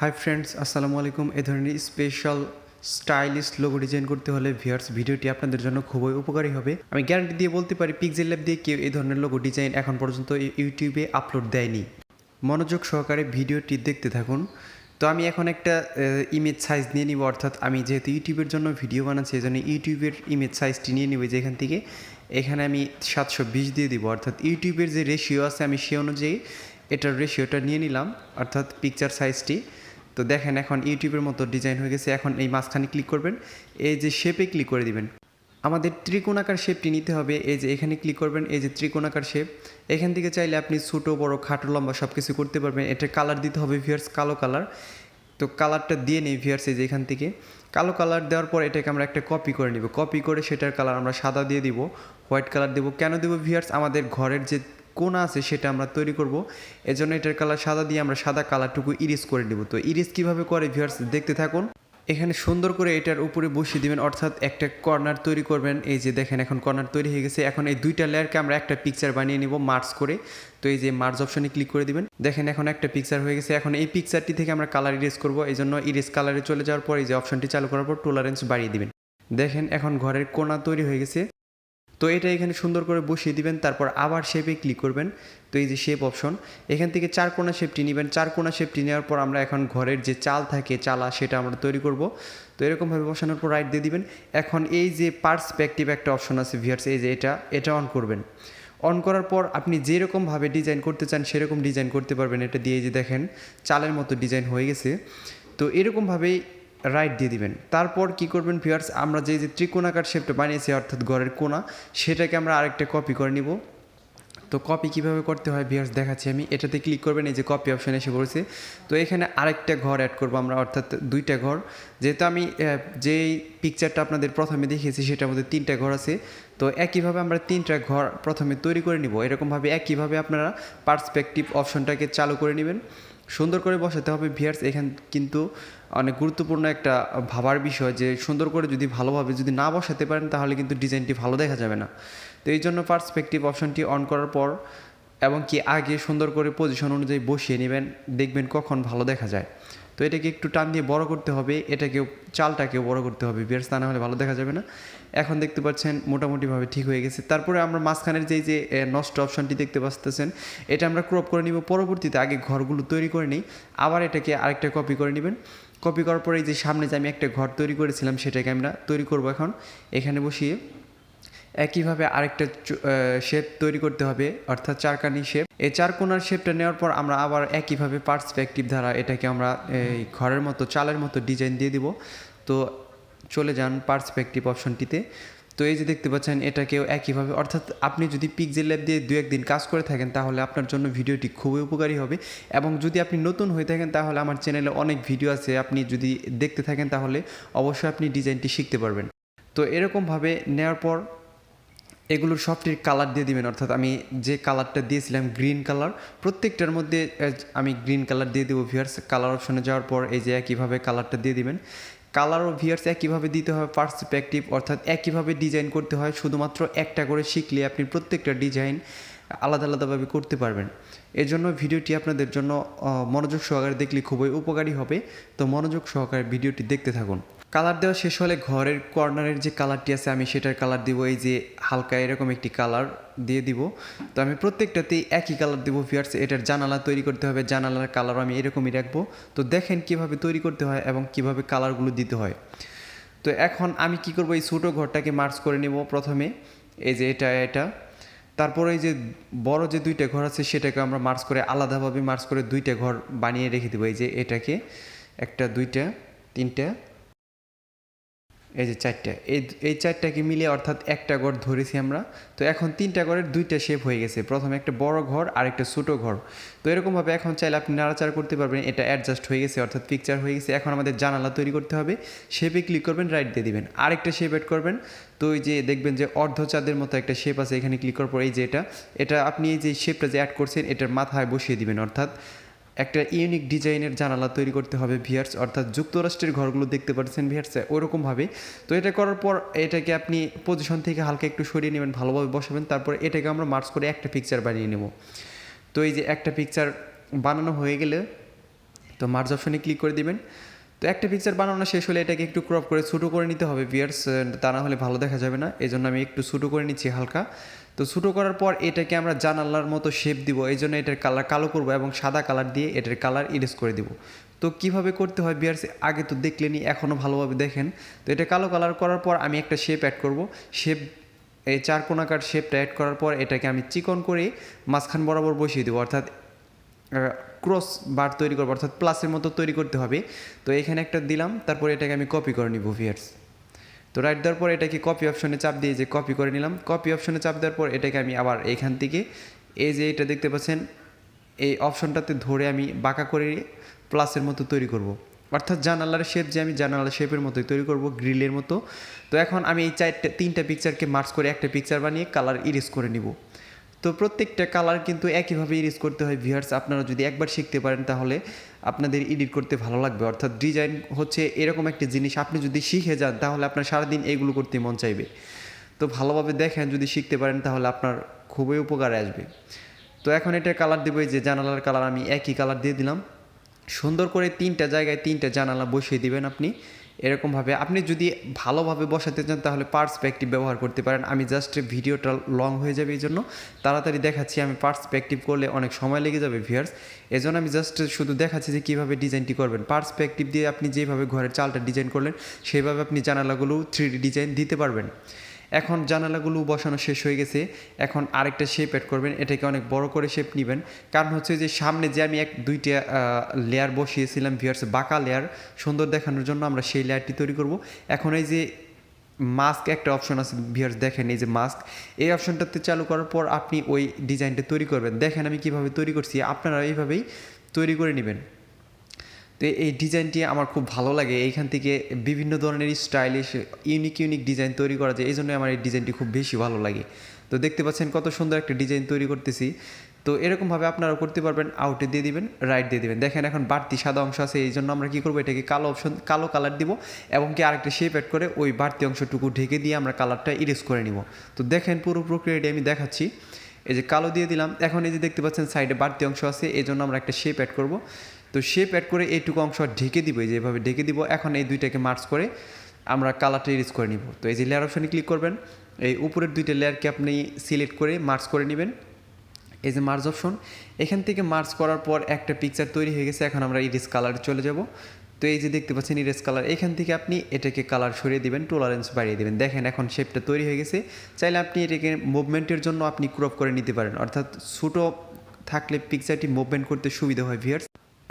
Hi friends, আসসালামু আলাইকুম। এই ধরনের স্পেশাল স্টাইলিশ লোগো ডিজাইন করতে হলে ভিউয়ার্স ভিডিওটি আপনাদের জন্য খুবই উপকারী হবে। আমি গ্যারান্টি দিয়ে বলতে পারি pixellab দিয়ে কেউ এই ধরনের লোগো ডিজাইন এখন পর্যন্ত ইউটিউবে আপলোড দেয়নি। মনোযোগ সহকারে ভিডিওটি দেখতে থাকুন। তো আমি এখন একটা ইমেজ সাইজ নিয়ে নিব, অর্থাৎ আমি যেহেতু ইউটিউবের জন্য ভিডিও বানাচ্ছি এই জন্য ইউটিউবের ইমেজ সাইজটি নিয়ে নিব। যেখান থেকে এখানে আমি 720 দিয়ে দিব, অর্থাৎ ইউটিউবের যে রেশিও আছে আমি সে অনুযায়ী এটার রেশিওটা নিয়ে নিলাম, অর্থাৎ পিকচার সাইজটি। তো দেখেন এখন ইউটিউবের মতো ডিজাইন হয়ে গেছে। এখন এই মাঝখানে ক্লিক করবেন, এই যে শেপে ক্লিক করে দিবেন। আমাদের ত্রিকোণাকার শেপটি নিতে হবে। এই যে এখানে ক্লিক করবেন, এই যে ত্রিকোণাকার শেপ। এখান থেকে চাইলে আপনি ছোটো বড় খাটো লম্বা সব কিছু করতে পারবেন। এটা কালার দিতে হবে ভিউয়ার্স, কালো কালার। তো কালারটা দিয়ে নেই ভিউয়ার্স, এই যে এখান থেকে কালো কালার দেওয়ার পর এটাকে আমরা একটা কপি করে নিব। কপি করে সেটার কালার আমরা সাদা দিয়ে দিব, হোয়াইট কালার দেবো। কেন দেবো ভিউয়ার্স? আমাদের ঘরের যে কোণা আছে সেটা আমরা তৈরি করব, এজন্য এটার কালার সাদা দিয়ে আমরা সাদা কালারটুকু ইরেজ করে দেবো। তো ইরেজ কীভাবে করে ভিউয়ার্স দেখতে থাকুন। এখানে সুন্দর করে এটার উপরে বসিয়ে দিবেন, অর্থাৎ একটা কর্নার তৈরি করবেন। এই যে দেখেন এখন কর্নার তৈরি হয়ে গেছে। এখন এই দুইটা লেয়ারকে আমরা একটা পিকচার বানিয়ে নিব মার্জ করে। তো এই যে মার্জ অপশনে ক্লিক করে দিবেন, দেখেন এখন একটা পিকচার হয়ে গেছে। এখন এই পিকচারটি থেকে আমরা কালার ইরেজ করব, এই জন্য ইরেজ কালারে চলে যাওয়ার পর এই যে অপশনটি চালু করার পর টলারেন্স বাড়িয়ে দিবেন। দেখেন এখন ঘরের কোণা তৈরি হয়ে গেছে। তো এটা এখানে সুন্দর করে বসিয়ে দিবেন, তারপর আবার শেপে ক্লিক করবেন। তো এই যে শেপ অপশন, এখান থেকে চারকোনা শেপটি নেবেন। চারকোনা শেপটি নেওয়ার পর আমরা এখন ঘরের যে চাল থাকে চালা সেটা আমরা তৈরি করব। তো এরকমভাবে বসানোর পর রাইট দিয়ে দিবেন। এখন এই যে পার্সপেক্টিভ একটা অপশন আছে ভিউয়ার্স, এই যে এটা অন করবেন। অন করার পর আপনি যেরকমভাবে ডিজাইন করতে চান সেরকম ডিজাইন করতে পারবেন। এটা দিয়ে যে দেখেন চালের মতো ডিজাইন হয়ে গেছে। তো এরকমভাবেই রাইট দিয়ে দিবেন। তারপর কি করবেন ভিউয়ার্স, আমরা যে ত্রিকোণাকার শেপটা বানিয়েছি অর্থাৎ ঘরের কোণা, সেটাকে আমরা আরেকটা কপি করে নিব। তো কপি কিভাবে করতে হয় ভিউয়ার্স দেখাচ্ছি আমি। এটাতে ক্লিক করবেন, এই যে কপি অপশন এসে পড়েছে। তো এখানে আরেকটা ঘর অ্যাড করব আমরা, অর্থাৎ দুইটা ঘর। যেহেতু আমি যেই পিকচারটা আপনাদের প্রথমে দেখিয়েছি সেটার মধ্যে তিনটা ঘর আছে, তো একইভাবে আমরা তিনটা ঘর প্রথমে তৈরি করে নিব। এরকমভাবে একইভাবে আপনারা পার্সপেক্টিভ অপশনটাকে চালু করে নেবেন। সুন্দর করে বসাতে হবে ভিউয়ার্স। এখান কিন্তু অনেক গুরুত্বপূর্ণ একটা ভাবার বিষয় যে সুন্দর করে যদি ভালোভাবে যদি না বসাতে পারেন তাহলে কিন্তু ডিজাইনটি ভালো দেখা যাবে না। তো এই জন্য পার্সপেক্টিভ অপশনটি অন করার পর এবং কি আগে সুন্দর করে পজিশন অনুযায়ী বসিয়ে নেবেন, দেখবেন কখন ভালো দেখা যায়। তো এটাকে একটু টান দিয়ে বড় করতে হবে, এটাকেও চালটাকেও বড় করতে হবে ভিউয়ার্স, তা না হলে ভালো দেখা যাবে না। এখন দেখতে পাচ্ছেন মোটামুটিভাবে ঠিক হয়ে গেছে। তারপরে আমরা মাঝখানের যে নষ্ট অপশনটি দেখতে পাচ্ছেন, এটা আমরা ক্রপ করে নিব। পরবর্তীতে আগে ঘরগুলো তৈরি করে নিই, আবার এটাকে আরেকটা কপি করে নেবেন। কপি করার পরে এই যে সামনে যে আমি একটা ঘর তৈরি করেছিলাম সেটাকে আমরা তৈরি করব এখন এখানে বসিয়ে। একইভাবে আরেকটা শেপ তৈরি করতে হবে, অর্থাৎ চারকানি শেপ। এই চারকোনার শেপটা নেওয়ার পর আমরা আবার একইভাবে পার্সপেক্টিভ দ্বারা এটাকে আমরা এই ঘরের মতো চালের মতো ডিজাইন দিয়ে দিব। তো চলে যান পার্সপেক্টিভ অপশনটিতে। তো এই যে দেখতে পাচ্ছেন এটাকেও একইভাবে, অর্থাৎ আপনি যদি pixellab দিয়ে 2-1 দিন কাজ করে থাকেন তাহলে আপনার জন্য ভিডিওটি খুবই উপকারী হবে। এবং যদি আপনি নতুন হয়ে থাকেন তাহলে আমার চ্যানেলে অনেক ভিডিও আছে, আপনি যদি দেখতে থাকেন তাহলে অবশ্যই আপনি ডিজাইনটি শিখতে পারবেন। তো এরকমভাবে নেওয়ার পর এগুলোর সবটির কালার দিয়ে দিবেন, অর্থাৎ আমি যে কালারটা দিয়েছিলাম গ্রিন কালার, প্রত্যেকটার মধ্যে আমি গ্রিন কালার দিয়ে দেবো ভিউয়ার্স। কালার অপশনে যাওয়ার পর এই যে একইভাবে কালারটা দিয়ে দিবেন। কালারও ভিউয়ার্স একইভাবে দিতে হয় পার্সপেক্টিভ, অর্থাৎ একইভাবে ডিজাইন করতে হয়। শুধুমাত্র একটা করে শিখলে আপনি প্রত্যেকটা ডিজাইন আলাদা আলাদাভাবে করতে পারবেন। এজন্য ভিডিওটি আপনাদের জন্য মনোযোগ সহকারে দেখলে খুবই উপকারী হবে। তো মনোযোগ সহকারে ভিডিওটি দেখতে থাকুন। কালার দেওয়া শেষ হলে ঘরের কর্নারের যে কালারটি আছে আমি সেটার কালার দিব, এই যে হালকা এরকম একটি কালার দিয়ে দিব। তো আমি প্রত্যেকটাতেই একই কালার দেবো ভিউয়ার্স। এটার জানালা তৈরি করতে হবে, জানালার কালার আমি এরকমই রাখবো। তো দেখেন কিভাবে তৈরি করতে হয় এবং কিভাবে কালারগুলো দিতে হয়। তো এখন আমি কি করব, এই ছোটো ঘরটাকে মার্জ করে নেব প্রথমে, এই যে এটা। তারপরে এই যে বড় যে দুইটা ঘর আছে সেটাকে আমরা মার্জ করে আলাদাভাবে মার্জ করে দুইটা ঘর বানিয়ে রেখে দেবো। এই যে এটাকে একটা, দুইটা, তিনটা, এই যে চারটা, এই চারটাকে মিলে অর্থাৎ একটা ঘর ধরেছি আমরা। তো এখন তিনটা ঘরের দুইটা শেপ হয়ে গেছে, প্রথমে একটা বড় ঘর আর একটা ছোটো ঘর। তো এরকমভাবে এখন চাইলে আপনি নাড়াচাড়া করতে পারবেন। এটা অ্যাডজাস্ট হয়ে গেছে, অর্থাৎ পিকচার হয়ে গেছে। এখন আমাদের জানালা তৈরি করতে হবে, শেপে ক্লিক করবেন, রাইট দিয়ে দিবেন, আরেকটা শেপ অ্যাড করবেন। তো এই যে দেখবেন যে অর্ধচাঁদের মতো একটা শেপ আছে, এখানে ক্লিক করার পর এই যে এটা আপনি এই যে শেপটা যে অ্যাড করছেন এটার মাথায় বসিয়ে দিবেন, অর্থাৎ একটা ইউনিক ডিজাইনের জানালা তৈরি করতে হবে ভিউয়ার্স, অর্থাৎ যুক্তরাষ্ট্রের ঘরগুলো দেখতে পাচ্ছেন ভিউয়ার্স ওরকমভাবে। তো এটা করার পর এটাকে আপনি পজিশন থেকে হালকা একটু সরিয়ে নেবেন, ভালোভাবে বসাবেন। তারপর এটাকে আমরা মার্জ করে একটা পিকচার বানিয়ে নেব। তো এই যে একটা পিকচার বানানো হয়ে গেলে তো মার্জ অপশনে ক্লিক করে দিবেন। তো একটা পিকচার বানানো শেষ হলে এটাকে একটু ক্রপ করে ছোটো করে নিতে হবে ভিউয়ার্স, তা না হলে ভালো দেখা যাবে না, এই জন্য আমি একটু ছোটো করে নিচ্ছি হালকা। তো ছোটো করার পর এটাকে আমরা জানালার মতো শেপ দিব, এই জন্য এটার কালার কালো করব এবং সাদা কালার দিয়ে এটার কালার ইরেজ করে দিব। তো কীভাবে করতে হয় ভিউয়ার্স আগে তো দেখলেনি, এখনও ভালোভাবে দেখেন। তো এটা কালো কালার করার পর আমি একটা শেপ অ্যাড করব। শেপ এই চারকোনাকার শেপটা অ্যাড করার পর এটাকে আমি চিকন করে মাঝখান বরাবর বসিয়ে দেবো, অর্থাৎ ক্রস বার তৈরি করবো, অর্থাৎ প্লাসের মতো তৈরি করতে হবে। তো এখানে একটা দিলাম, তারপর এটাকে আমি কপি করে নিব ভিউয়ার্স। তো রাইট দেওয়ার পর এটাকে কপি অপশনে চাপ দিয়ে যে কপি করে নিলাম। কপি অপশনে চাপ দেওয়ার পর এটাকে আমি আবার এখান থেকে এই যে এটা দেখতে পাচ্ছেন এই অপশনটাতে ধরে আমি বাঁকা করে প্লাসের মতো তৈরি করব। অর্থাৎ জানালার শেপ যে আমি জানালার শেপের মতোই তৈরি করব, গ্রিলের মতো। তো এখন আমি এই তিনটা পিকচারকে মার্চ করে একটা পিকচার বানিয়ে কালার ইরেজ করে নিব। তো প্রত্যেকটা কালার কিন্তু একইভাবে ইরেজ করতে হয় ভিউয়ার্স। আপনারা যদি একবার শিখতে পারেন তাহলে আপনাদের এডিট করতে ভালো লাগবে। অর্থাৎ ডিজাইন হচ্ছে এরকম একটা জিনিস, আপনি যদি শিখে যান তাহলে আপনার সারাদিন এগুলো করতে মন চাইবে। তো ভালোভাবে দেখেন, যদি শিখতে পারেন তাহলে আপনার খুবই উপকারে আসবে। তো এখন এটার কালার দেবো, এই যে জানালার কালার আমি একই কালার দিয়ে দিলাম। সুন্দর করে তিনটা জায়গায় তিনটা জানালা বসিয়ে দিবেন আপনি এরকমভাবে। আপনি যদি ভালোভাবে বসাতে চান তাহলে পার্সপেক্টিভ ব্যবহার করতে পারেন। আমি জাস্ট ভিডিওটা লং হয়ে যাবে এই জন্য তাড়াতাড়ি দেখাচ্ছি। আমি পার্সপেক্টিভ করলে অনেক সময় লেগে যাবে ভিউয়ার্স, এই জন্য আমি জাস্ট শুধু দেখাচ্ছি যে কীভাবে ডিজাইনটি করবেন। পার্সপেক্টিভ দিয়ে আপনি যেভাবে ঘরের চালটা ডিজাইন করলেন সেইভাবে আপনি জানালাগুলো 3D ডিজাইন দিতে পারবেন। এখন জানালাগুলো বসানো শেষ হয়ে গেছে, এখন আরেকটা শেপ অ্যাড করবেন। এটাকে অনেক বড় করে শেপ নেবেন, কারণ হচ্ছে যে সামনে যে আমি দুইটা লেয়ার বসিয়েছিলাম ভিউয়ার্স, বাঁকা লেয়ার সুন্দর দেখানোর জন্য আমরা সেই লেয়ারটি তৈরি করব। এখন এই যে মাস্ক একটা অপশন আছে ভিউয়ার্স, দেখেন এই যে মাস্ক, এই অপশনটাতে চালু করার পর আপনি ওই ডিজাইনটা তৈরি করবেন। দেখেন আমি কীভাবে তৈরি করছি, আপনারা এইভাবেই তৈরি করে নেবেন। তো এই ডিজাইনটি আমার খুব ভালো লাগে, এইখান থেকে বিভিন্ন ধরনের স্টাইলিশ ইউনিক ডিজাইন তৈরি করা যায়, এই জন্য আমার এই ডিজাইনটি খুব বেশি ভালো লাগে। তো দেখতে পাচ্ছেন কত সুন্দর একটা ডিজাইন তৈরি করতেছি। তো এরকমভাবে আপনারাও করতে পারবেন। আউটে দিয়ে দিবেন, রাইট দিয়ে দিবেন। দেখেন এখন বাড়তি সাদা অংশ আছে, এই জন্য আমরা কী করবো, এটাকে কালো কালার দিব এবং কি আরেকটা শেপ অ্যাড করে ওই বাড়তি অংশটুকু ঢেকে দিয়ে আমরা কালারটা ইরেজ করে নিব। তো দেখেন পুরো প্রক্রিয়াটি আমি দেখাচ্ছি। এই যে কালো দিয়ে দিলাম, এখন এই যে দেখতে পাচ্ছেন সাইডে বাড়তি অংশ আছে, এই জন্য আমরা একটা শেপ অ্যাড করব। তো শেপ অ্যাড করে এইটুকু অংশ ঢেকে দিব, যেভাবে ঢেকে দিব। এখন এই দুইটাকে মার্চ করে আমরা কালারটা ইরেজ করে নিব। তো এই যে লেয়ার অপশানে ক্লিক করবেন, এই উপরের দুইটা লেয়ারকে আপনি সিলেক্ট করে মার্চ করে নেবেন। এই যে মার্জ অপশন, এখান থেকে মার্চ করার পর একটা পিকচার তৈরি হয়ে গেছে। এখন আমরা ইরেজ কালারে চলে যাব। তো এই যে দেখতে পাচ্ছেন ইরেজ কালার, এখান থেকে আপনি এটাকে কালার সরিয়ে দেবেন, টলারেন্স বাড়িয়ে দেবেন। দেখেন এখন শেপটা তৈরি হয়ে গেছে। চাইলে আপনি এটাকে মুভমেন্টের জন্য আপনি ক্রপ করে নিতে পারেন, অর্থাৎ ছোটো থাকলে পিকচারটি মুভমেন্ট করতে সুবিধা হয় ভিউয়ার্স।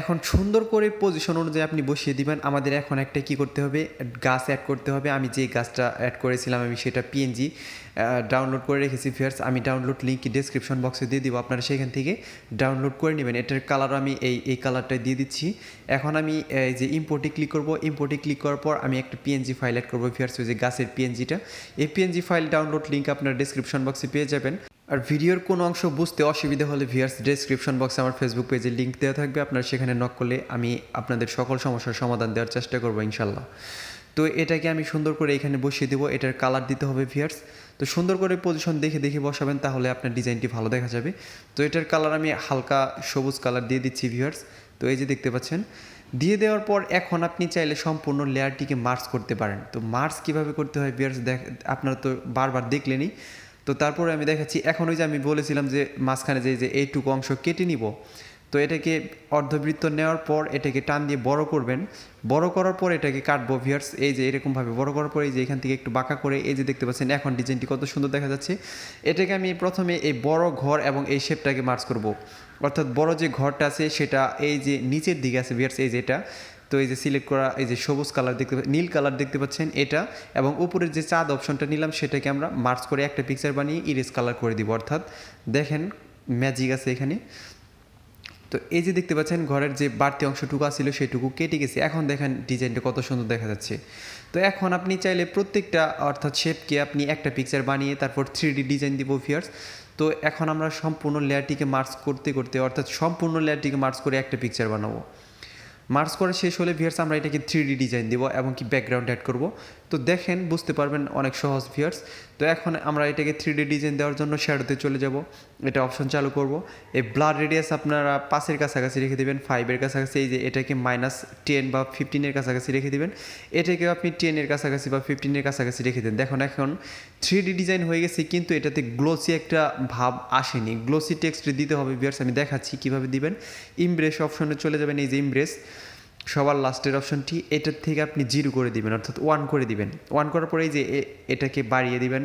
এখন সুন্দর করে পজিশন অনুযায়ী আপনি বসিয়ে দিবেন। আমাদের এখন একটা কি করতে হবে, গাছ অ্যাড করতে হবে। আমি যে গাছটা অ্যাড করেছিলাম আমি সেটা পিএনজি ডাউনলোড করে রেখেছি ভিউয়ার্স। আমি ডাউনলোড লিঙ্ক ডেসক্রিপশন বক্সে দিয়ে দিব, আপনারা সেখান থেকে ডাউনলোড করে নেবেন। এটার কালার আমি এই কালারটাই দিয়ে দিচ্ছি। এখন আমি এই যে ইম্পোর্টে ক্লিক করব। ইম্পোর্টে ক্লিক করার পর আমি একটা পিএনজি ফাইল অ্যাড করবো ভিউয়ার্স, ওই যে গাছের পিএনজিটা। এই পিএনজি ফাইল ডাউনলোড লিঙ্ক আপনারা ডেসক্রিপশন বক্সে পেয়ে যাবেন। আর ভিডিওর কোনো অংশ বুঝতে অসুবিধা হলে ভিউয়ার্স ডেসক্রিপশন বক্সে আমার ফেসবুক পেজে লিঙ্ক দেওয়া থাকবে, আপনারা সেখানে নক করলে আমি আপনাদের সকল সমস্যার সমাধান দেওয়ার চেষ্টা করবো ইনশাল্লাহ। তো এটাকে আমি সুন্দর করে এখানে বসিয়ে দেবো। এটার কালার দিতে হবে ভিউয়ার্স। তো সুন্দর করে পজিশন দেখে বসাবেন, তাহলে আপনার ডিজাইনটি ভালো দেখা যাবে। তো এটার কালার আমি হালকা সবুজ কালার দিয়ে দিচ্ছি ভিউয়ার্স। তো এই যে দেখতে পাচ্ছেন, দিয়ে দেওয়ার পর এখন আপনি চাইলে সম্পূর্ণ লেয়ারটিকে মার্চ করতে পারেন। তো মার্চ কীভাবে করতে হয় ভিউয়ার্স, আপনারা তো বারবার দেখলেনই। তো তারপরে আমি দেখাচ্ছি। এখন ওই যে আমি বলেছিলাম যে মাঝখানে যে এইটুকু অংশ কেটে নিব। তো এটাকে অর্ধবৃত্ত নেওয়ার পর এটাকে টান দিয়ে বড় করবেন। বড় করার পর এটাকে কাটবো ভিউয়ার্স। এই যে এরকমভাবে বড় করার পর এই যে এখান থেকে একটু বাঁকা করে এই যে দেখতে পাচ্ছেন এখন ডিজাইনটি কত সুন্দর দেখা যাচ্ছে। এটাকে আমি প্রথমে এই বড় ঘর এবং এই শেপটাকে মার্চ করব। অর্থাৎ বড় যে ঘরটা আছে সেটা এই যে নিচের দিকে আছে ভিউয়ার্স, এই যে এটা। তো এই যে সিলেক্ট করা এই যে সবুজ কালার নীল কালার দেখতে পাচ্ছেন এটা, এবং উপরের যে চাঁদ অপশনটা নিলাম সেটাকে আমরা মার্চ করে একটা পিকচার বানিয়ে ইরেজ কালার করে দিব। অর্থাৎ দেখেন ম্যাজিক আছে এখানে। তো এই যে দেখতে পাচ্ছেন ঘরের যে বাড়তি অংশটুকু আছিল সেটুকু কেটে গেছে। এখন দেখেন ডিজাইনটা কত সুন্দর দেখা যাচ্ছে। তো এখন আপনি চাইলে প্রত্যেকটা অর্থাৎ শেপকে আপনি একটা পিকচার বানিয়ে তারপর 3D ডিজাইন দিব ভিউয়ার্স। তো এখন আমরা সম্পূর্ণ লেয়ারটিকে মার্চ করতে অর্থাৎ সম্পূর্ণ লেয়ারটিকে মার্চ করে একটা পিকচার বানাবো। মার্চ করা শেষ হলে ভিউয়ার্স আমরা এটাকে 3D ডিজাইন দেবো এবং কি ব্যাকগ্রাউন্ড অ্যাড করব। তো তো দেখেন বুঝতে পারবেন অনেক সহজ ভিউয়ার্স। তো এখন আমরা এটাকে 3D ডিজাইন দেওয়ার জন্য শ্যাডোতে চলে যাব, এটা অপশন চালু করব। এই ব্লাড রেডিয়াস আপনারা 5-এর কাছাকাছি রেখে দেবেন, 5-এর কাছাকাছি, এই যে এটাকে -10 বা 15-এর কাছাকাছি রেখে দেবেন, এটাকে আপনি 10-এর কাছাকাছি বা 15-এর কাছাকাছি রেখে দেন। দেখুন এখন 3D ডিজাইন হয়ে গেছে, কিন্তু এটাতে গ্লোসি একটা ভাব আসেনি। গ্লোসি টেক্সট দিতে হবে ভিউয়ার্স, আমি দেখাচ্ছি কীভাবে দিবেন। ইমব্রেস অপশনে চলে যাবেন, এই যে ইমব্রেস সবার লাস্টের অপশনটি, এটার থেকে আপনি 0 করে দিবেন, অর্থাৎ 1 করে দিবেন। 1 করার পরে এই যে এটাকে বাড়িয়ে দিবেন,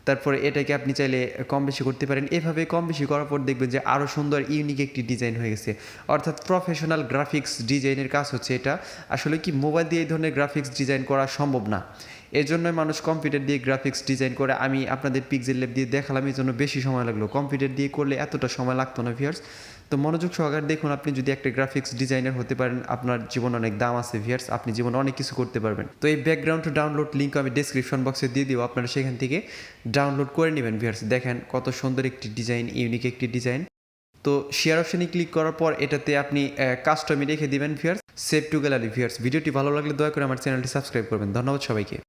তারপরে এটাকে আপনি চাইলে কম বেশি করতে পারেন। এভাবে কম বেশি করার পর দেখবেন যে আরও সুন্দর ইউনিক একটি ডিজাইন হয়ে গেছে। অর্থাৎ প্রফেশনাল গ্রাফিক্স ডিজাইনের কাজ হচ্ছে এটা। আসলে কি মোবাইল দিয়ে এই ধরনের গ্রাফিক্স ডিজাইন করা সম্ভব না, এজন্যই মানুষ কম্পিউটার দিয়ে গ্রাফিক্স ডিজাইন করে। আমি আপনাদের পিক্সেল ল্যাব দিয়ে দেখালাম, এই জন্য বেশি সময় লাগলো, কম্পিউটার দিয়ে করলে এতটা সময় লাগতো না ভিউয়ার্স। তো মনোযোগ সহকারে দেখুন, আপনি যদি একটা গ্রাফিক্স ডিজাইনার হতে পারেন, আপনার জীবনে অনেক দাম আছে ভিউয়ার্স, আপনি জীবনে অনেক কিছু করতে পারবেন। তো এই ব্যাকগ্রাউন্ড ডাউনলোড লিঙ্ক আমি ডেসক্রিপশন বক্সে দিয়ে দিব, আপনারা সেখান থেকে ডাউনলোড করে নেবেন ভিউয়ার্স। দেখেন কত সুন্দর একটি ডিজাইন, ইউনিক একটি ডিজাইন। তো শেয়ার অপশনে ক্লিক করার পর এটাতে আপনি কাস্টমে রেখে দিবেন viewers, save two gallery viewers. ভিডিওটি ভালো লাগলে দয়া করে আমার চ্যানেলটি সাবস্ক্রাইব করবেন। ধন্যবাদ সবাইকে।